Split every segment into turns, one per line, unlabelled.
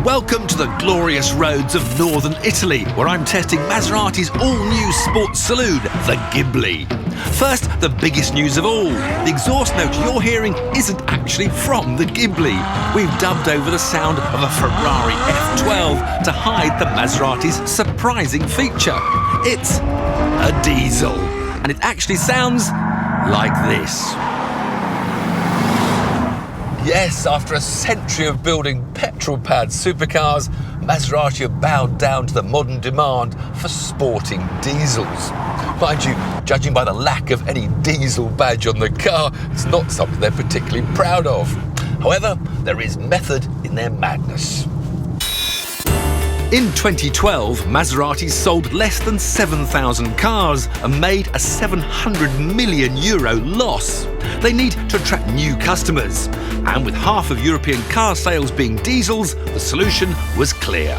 Welcome to the glorious roads of northern Italy, where I'm testing Maserati's all-new sports saloon, the Ghibli. First, the biggest news of all. The exhaust note you're hearing isn't actually from the Ghibli. We've dubbed over the sound of a Ferrari F12 to hide the Maserati's surprising feature. It's a diesel. And it actually sounds like this. Yes, after a century of building petrol-powered supercars, Maserati have bowed down to the modern demand for sporting diesels. Mind you, judging by the lack of any diesel badge on the car, it's not something they're particularly proud of. However, there is method in their madness. In 2012, Maserati sold less than 7,000 cars and made a €700 million loss. They need to attract new customers. And with half of European car sales being diesels, the solution was clear.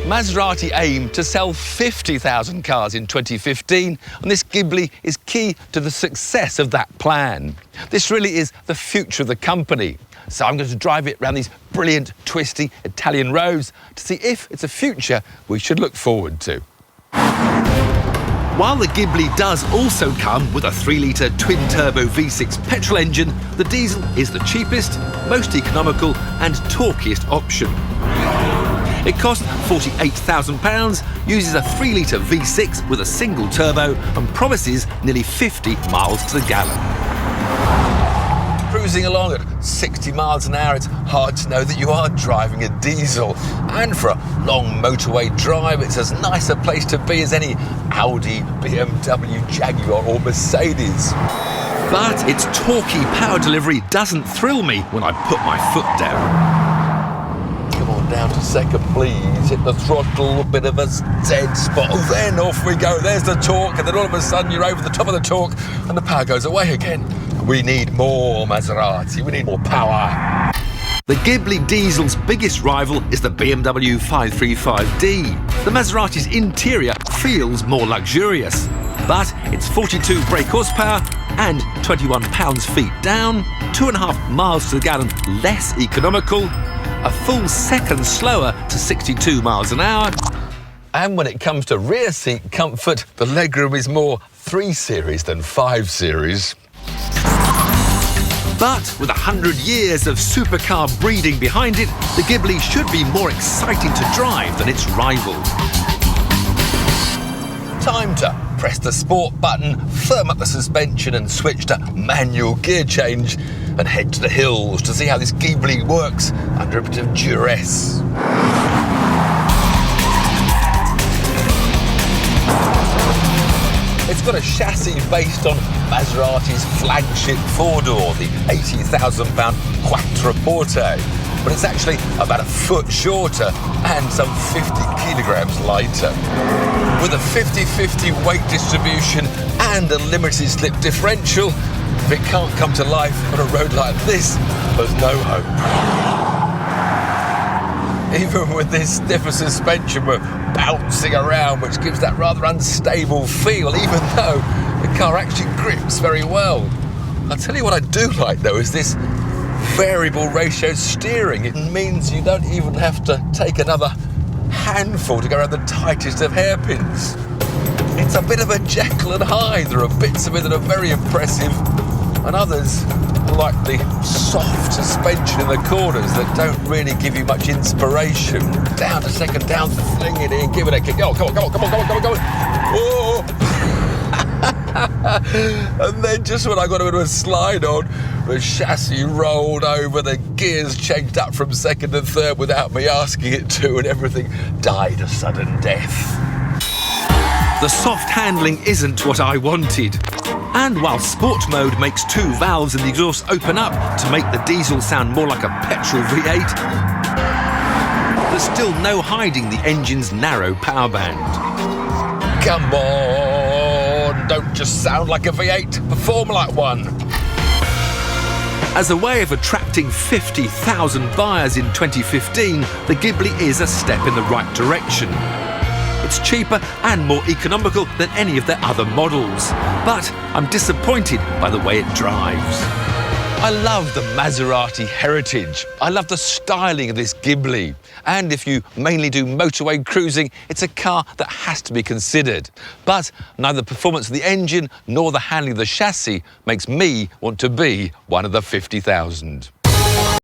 Maserati aimed to sell 50,000 cars in 2015, and this Ghibli is key to the success of that plan. This really is the future of the company. So I'm going to drive it around these brilliant, twisty Italian roads to see if it's a future we should look forward to. While the Ghibli does also come with a 3-litre twin-turbo V6 petrol engine, the diesel is the cheapest, most economical and torquiest option. It costs £48,000, uses a 3-litre V6 with a single turbo and promises nearly 50 miles to the gallon. Cruising along at 60 miles an hour, it's hard to know that you are driving a diesel. And for a long motorway drive, it's as nice a place to be as any Audi, BMW, Jaguar or Mercedes. But its torquey power delivery doesn't thrill me when I put my foot down. Come on down to second, please. Hit the throttle, a bit of a dead spot. Oh, then off we go. There's the torque, and then all of a sudden you're over the top of the torque and the power goes away again. We need more Maserati, we need more power. The Ghibli diesel's biggest rival is the BMW 535D. The Maserati's interior feels more luxurious, but it's 42 brake horsepower and 21 pounds-feet down, 2.5 miles to the gallon less economical, a full second slower to 62 miles an hour. And when it comes to rear seat comfort, the legroom is more 3 Series than 5 Series. But with 100 years of supercar breeding behind it, the Ghibli should be more exciting to drive than its rival. Time to press the sport button, firm up the suspension and switch to manual gear change and head to the hills to see how this Ghibli works under a bit of duress. It's got a chassis based on Maserati's flagship four-door, the £80,000 Quattroporte, but it's actually about a foot shorter and some 50 kilograms lighter. With a 50-50 weight distribution and a limited slip differential, if it can't come to life on a road like this, there's no hope. Even with this stiffer suspension, we're bouncing around, which gives that rather unstable feel, even though the car actually grips very well. I'll tell you what I do like, though, is this variable ratio steering. It means you don't even have to take another handful to go around the tightest of hairpins. It's a bit of a Jekyll and Hyde. There are bits of it that are very impressive, and others like the soft suspension in the corners that don't really give you much inspiration. Down to second, down, fling it in, give it a kick. Oh, come on, come on, come on, come on, come on, come on. Oh! And then just when I got a bit of a slide on, the chassis rolled over, the gears changed up from second and third without me asking it to, and everything died a sudden death. The soft handling isn't what I wanted. And while sport mode makes 2 valves in the exhaust open up to make the diesel sound more like a petrol V8, there's still no hiding the engine's narrow power band. Come on, don't just sound like a V8, perform like one. As a way of attracting 50,000 buyers in 2015, the Ghibli is a step in the right direction. It's cheaper and more economical than any of their other models. But I'm disappointed by the way it drives. I love the Maserati heritage. I love the styling of this Ghibli. And if you mainly do motorway cruising, it's a car that has to be considered. But neither the performance of the engine nor the handling of the chassis makes me want to be one of the 50,000.